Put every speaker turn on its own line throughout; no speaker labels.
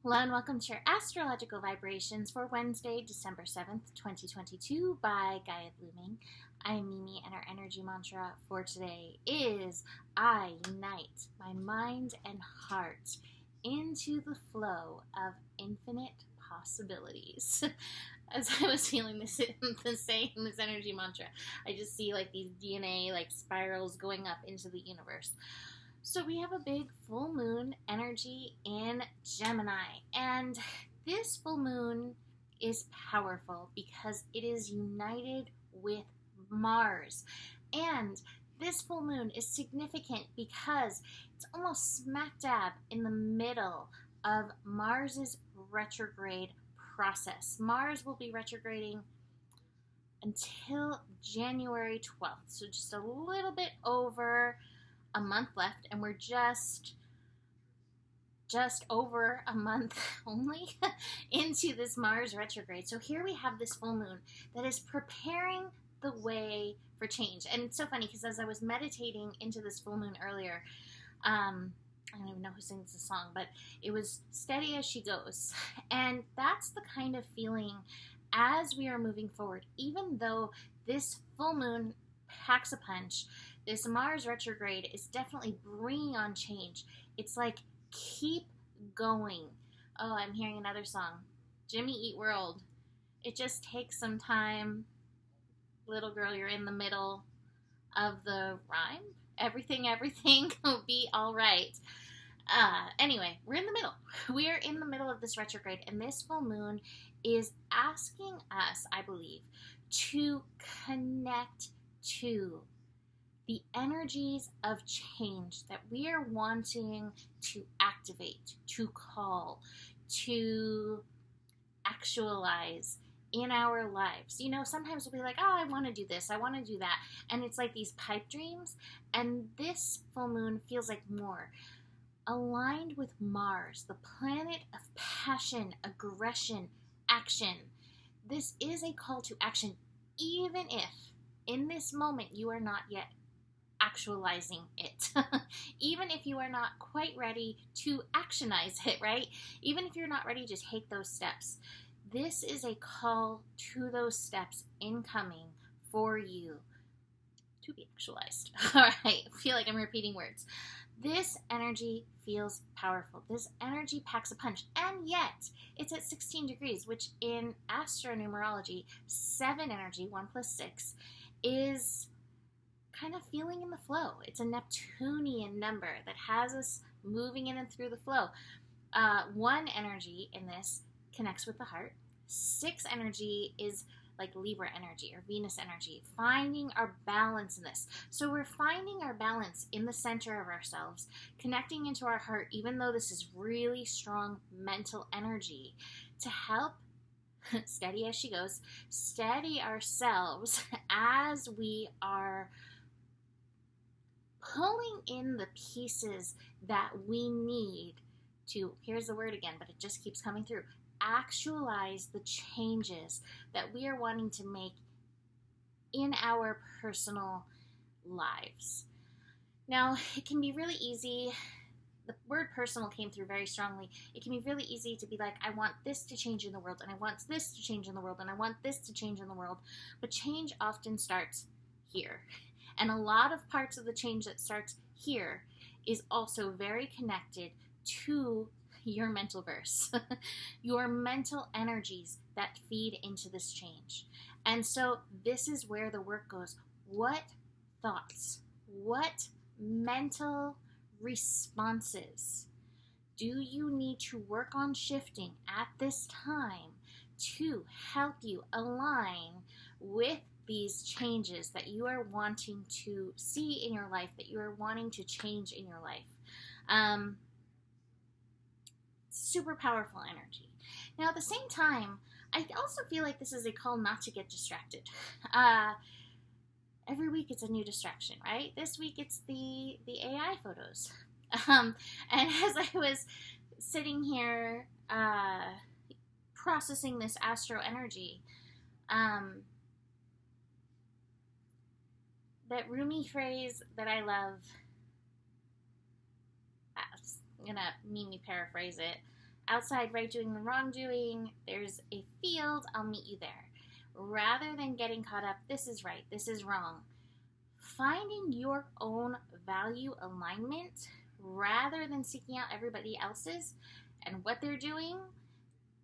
Hello and welcome to your astrological vibrations for Wednesday, December 7th, 2022 by Gaia Blooming. I'm Mimi and our energy mantra for today is I unite my mind and heart into the flow of infinite possibilities. As I was feeling saying this energy mantra, I just see like these DNA like spirals going up into the universe. So we have a big full moon energy in Gemini, and this full moon is powerful because it is united with Mars. And this full moon is significant because it's almost smack dab in the middle of Mars's retrograde process. Mars will be retrograding until January 12th, so just a little bit over a month left, and we're just over a month only into this Mars retrograde. So here we have this full moon that is preparing the way for change. And it's so funny because as I was meditating into this full moon earlier, I don't even know who sings the song, but it was Steady As She Goes. And that's the kind of feeling as we are moving forward. Even though this full moon packs a punch, this Mars retrograde is definitely bringing on change. It's like, keep going. Oh, I'm hearing another song. Jimmy Eat World. It just takes some time. Little girl, you're in the middle of the rhyme. Everything will be all right. Anyway, we're in the middle. We are in the middle of this retrograde, and this full moon is asking us, I believe, to connect to the energies of change that we are wanting to activate, to call, to actualize in our lives. You know, sometimes we'll be like, oh, I want to do this, I want to do that. And it's like these pipe dreams. And this full moon feels like more aligned with Mars, the planet of passion, aggression, action. This is a call to action, even if in this moment you are not yet actualizing it. Even if you are not quite ready to actionize it, right? Even if you're not ready to take those steps, this is a call to those steps incoming for you to be actualized. All right, I feel like I'm repeating words. This energy feels powerful. This energy packs a punch, and yet it's at 16 degrees, which in astronumerology, 7 energy, 1 plus 6, is kind of feeling in the flow. It's a Neptunian number that has us moving in and through the flow. 1 energy in this connects with the heart. 6 energy is like Libra energy or Venus energy, finding our balance in this. So we're finding our balance in the center of ourselves, connecting into our heart, even though this is really strong mental energy, to help steady as she goes, steady ourselves as we are pulling in the pieces that we need to, here's the word again, but it just keeps coming through, actualize the changes that we are wanting to make in our personal lives. Now, it can be really easy. The word personal came through very strongly. It can be really easy to be like, I want this to change in the world, and I want this to change in the world, and I want this to change in the world. But change often starts here. And a lot of parts of the change that starts here is also very connected to your mental verse, your mental energies that feed into this change. And so this is where the work goes. What thoughts, what mental responses do you need to work on shifting at this time to help you align with these changes that you are wanting to see in your life, that you are wanting to change in your life? Super powerful energy. Now, at the same time, I also feel like this is a call not to get distracted. Every week it's a new distraction, right? This week it's the AI photos. And as I was sitting here processing this astro energy, that Rumi phrase that I love, I'm gonna Mimi paraphrase it. outside right doing and wrong doing, there's a field, I'll meet you there. Rather than getting caught up, this is right, this is wrong. Finding your own value alignment rather than seeking out everybody else's and what they're doing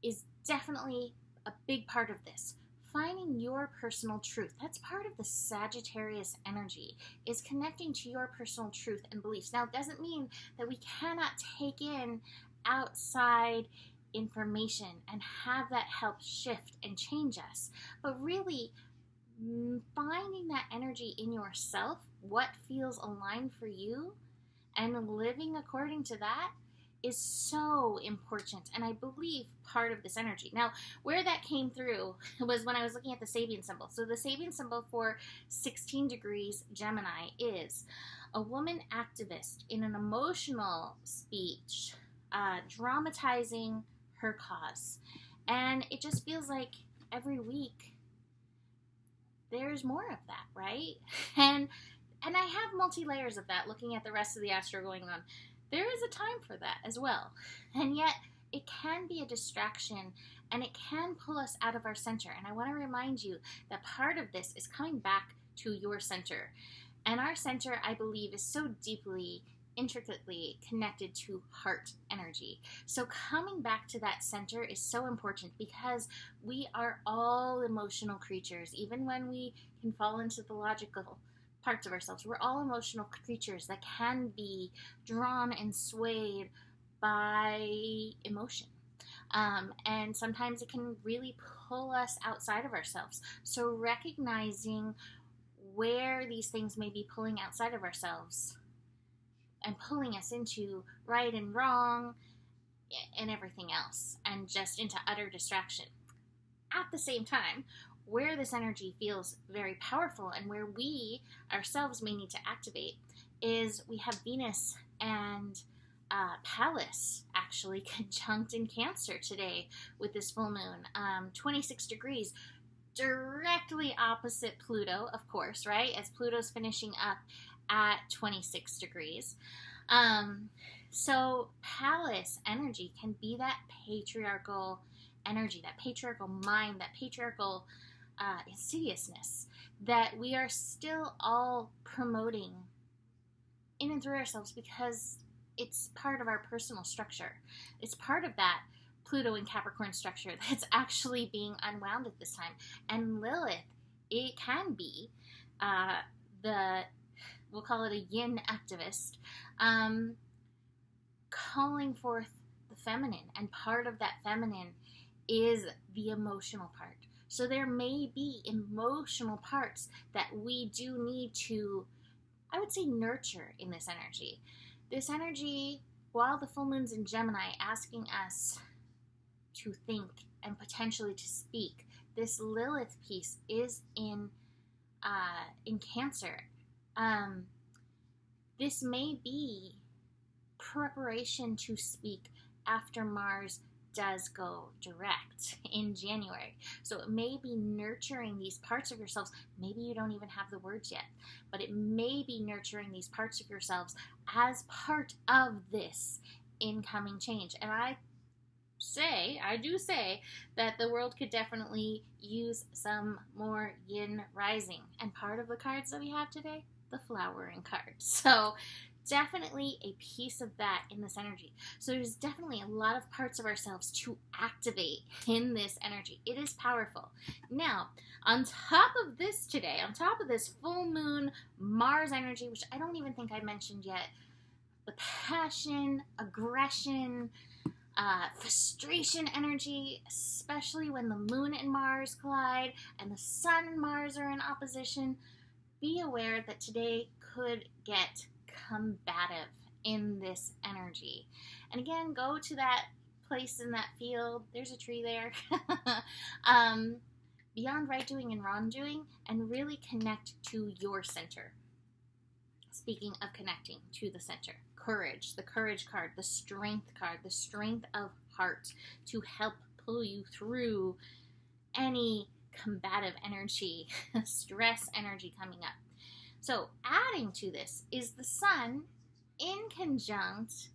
is definitely a big part of this. Finding your personal truth. That's part of the Sagittarius energy, is connecting to your personal truth and beliefs. Now, it doesn't mean that we cannot take in outside information and have that help shift and change us. But really, finding that energy in yourself, what feels aligned for you, and living according to that is so important, and I believe part of this energy. Now, where that came through was when I was looking at the Sabian symbol. So the Sabian symbol for 16 degrees Gemini is a woman activist in an emotional speech, dramatizing her cause. And it just feels like every week there's more of that, right? And I have multi-layers of that looking at the rest of the astro going on. There is a time for that as well. And yet it can be a distraction and it can pull us out of our center. And I want to remind you that part of this is coming back to your center. And our center, I believe, is so deeply, intricately connected to heart energy. So coming back to that center is so important because we are all emotional creatures. Even when we can fall into the logical parts of ourselves, we're all emotional creatures that can be drawn and swayed by emotion. And sometimes it can really pull us outside of ourselves. So recognizing where these things may be pulling outside of ourselves and pulling us into right and wrong and everything else, and just into utter distraction. At the same time, where this energy feels very powerful and where we ourselves may need to activate is we have Venus and Pallas actually conjunct in Cancer today with this full moon, 26 degrees, directly opposite Pluto, of course, right? As Pluto's finishing up at 26 degrees. So Pallas energy can be that patriarchal energy, that patriarchal mind, that patriarchal insidiousness that we are still all promoting in and through ourselves because it's part of our personal structure. It's part of that Pluto and Capricorn structure that's actually being unwound at this time. And Lilith, it can be we'll call it a yin activist, calling forth the feminine. And part of that feminine is the emotional part. So there may be emotional parts that we do need to, I would say, nurture in this energy. This energy, while the full moon's in Gemini, asking us to think and potentially to speak, this Lilith piece is in Cancer. This may be preparation to speak after Mars does go direct in January. So it may be nurturing these parts of yourselves. Maybe you don't even have the words yet, but it may be nurturing these parts of yourselves as part of this incoming change. And I do say that the world could definitely use some more yin rising. And part of the cards that we have today, the flowering card. So definitely a piece of that in this energy. So there's definitely a lot of parts of ourselves to activate in this energy. It is powerful. Now, on top of this today, on top of this full moon Mars energy, which I don't even think I mentioned yet, the passion, aggression, frustration energy, especially when the moon and Mars collide and the sun and Mars are in opposition, be aware that today could get combative in this energy. And again, go to that place in that field. There's a tree there. Beyond right doing and wrong doing, and really connect to your center. Speaking of connecting to the center, courage, the courage card, the strength of heart to help pull you through any combative energy, stress energy coming up. So adding to this is the sun in conjunct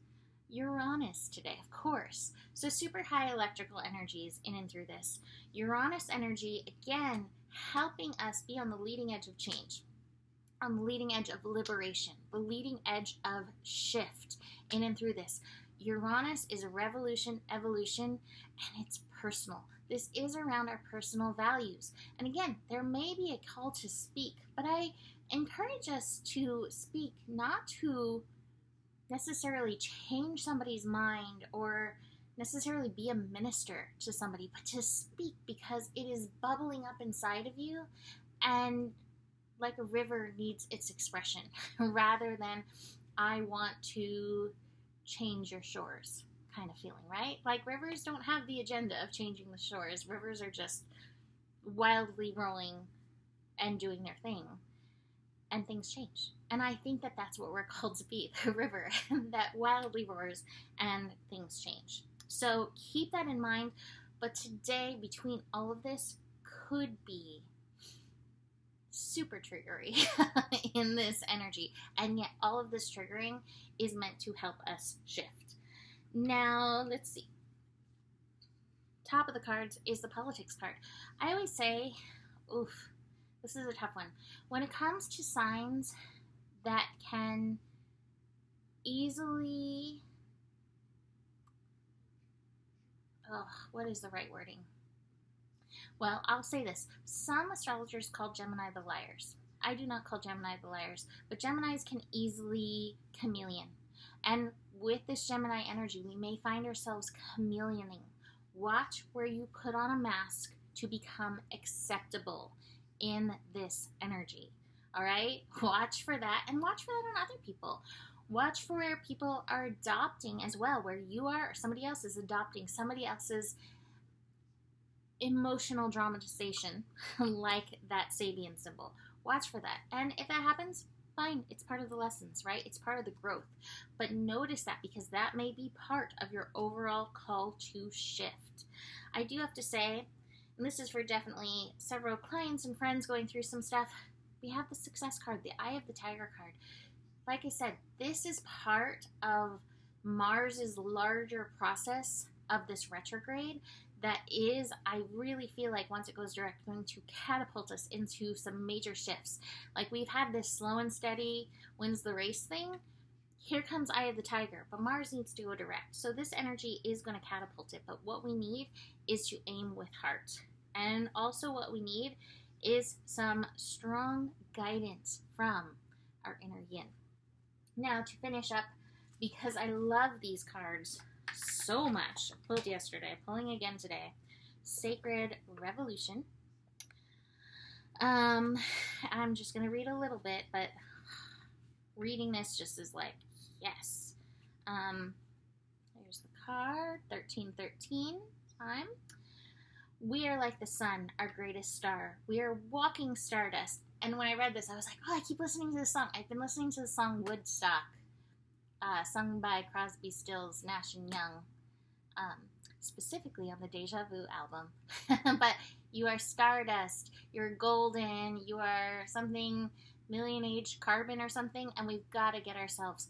Uranus today, of course. So super high electrical energies in and through this. Uranus energy, again, helping us be on the leading edge of change, on the leading edge of liberation, the leading edge of shift in and through this. Uranus is a revolution, evolution, and it's personal. This is around our personal values. And again, there may be a call to speak, but I encourage us to speak not to necessarily change somebody's mind or necessarily be a minister to somebody, but to speak because it is bubbling up inside of you, and like a river needs its expression rather than I want to change your shores kind of feeling, right? Like rivers don't have the agenda of changing the shores. Rivers are just wildly rolling and doing their thing, and things change. And I think that that's what we're called to be, the river that wildly roars and things change. So keep that in mind. But today, between all of this, could be super triggery in this energy. And yet all of this triggering is meant to help us shift. Now, let's see. Top of the cards is the politics card. I always say, oof, this is a tough one. When it comes to signs that can easily, what is the right wording? Well, I'll say this. Some astrologers call Gemini the liars. I do not call Gemini the liars, but Geminis can easily chameleon. And with this Gemini energy, we may find ourselves chameleoning. Watch where you put on a mask to become acceptable in this energy. All right? Watch for that, and watch for that on other people. Watch for where people are adopting as well, where you are or somebody else is adopting somebody else's emotional dramatization, like that Sabian symbol. Watch for that. And if that happens, fine. It's part of the lessons, right? It's part of the growth. But notice that, because that may be part of your overall call to shift. I do have to say, and this is for definitely several clients and friends going through some stuff, we have the success card, the Eye of the Tiger card. Like I said, this is part of Mars's larger process of this retrograde that is, I really feel like once it goes direct, going to catapult us into some major shifts. Like we've had this slow and steady wins the race thing. Here comes Eye of the Tiger, but Mars needs to go direct. So this energy is going to catapult it, but what we need is to aim with heart. And also what we need is some strong guidance from our inner yin. Now to finish up, because I love these cards so much, I pulled yesterday, pulling again today, Sacred Revolution. I'm just going to read a little bit, but reading this just is like, yes. Here's the card, 1313 time. We are like the sun, our greatest star. We are walking stardust. And when I read this, I was like, oh, I keep listening to this song. I've been listening to the song Woodstock, sung by Crosby, Stills, Nash & Young, specifically on the Deja Vu album. But you are stardust, you're golden, you are something million-age carbon or something, and we've got to get ourselves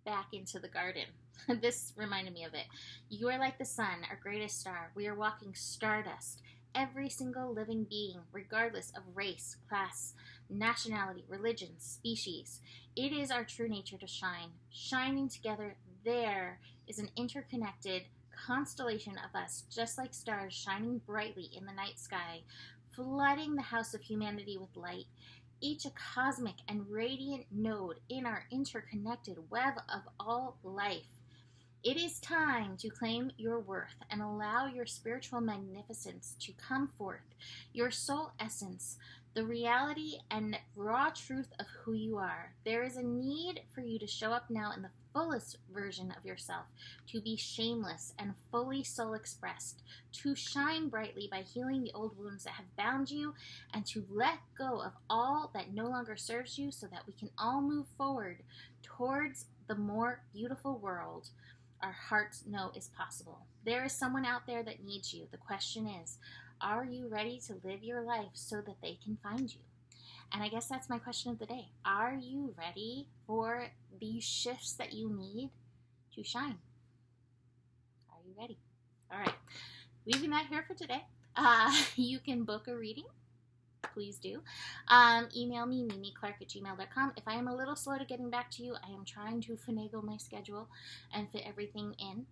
back into the garden. This reminded me of it. You are like the sun, our greatest star. We are walking stardust. Every single living being, regardless of race, class, nationality, religion, species. It is our true nature to shine. Shining together, there is an interconnected constellation of us, just like stars shining brightly in the night sky, flooding the house of humanity with light, each a cosmic and radiant node in our interconnected web of all life. It is time to claim your worth and allow your spiritual magnificence to come forth, your soul essence, the reality and raw truth of who you are. There is a need for you to show up now in the fullest version of yourself, to be shameless and fully soul expressed, to shine brightly by healing the old wounds that have bound you, and to let go of all that no longer serves you so that we can all move forward towards the more beautiful world our hearts know is possible. There is someone out there that needs you. The question is, are you ready to live your life so that they can find you? And I guess that's my question of the day. Are you ready for these shifts that you need to shine? you ready. All right. Leaving that here for today. You can book a reading. Please do. Email me, mimiclark@gmail.com. If I am a little slow to getting back to you, I am trying to finagle my schedule and fit everything in.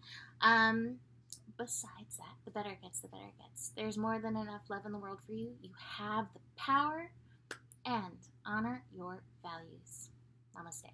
Besides that, the better it gets, the better it gets. There's more than enough love in the world for you. You have the power, and honor your values. Namaste.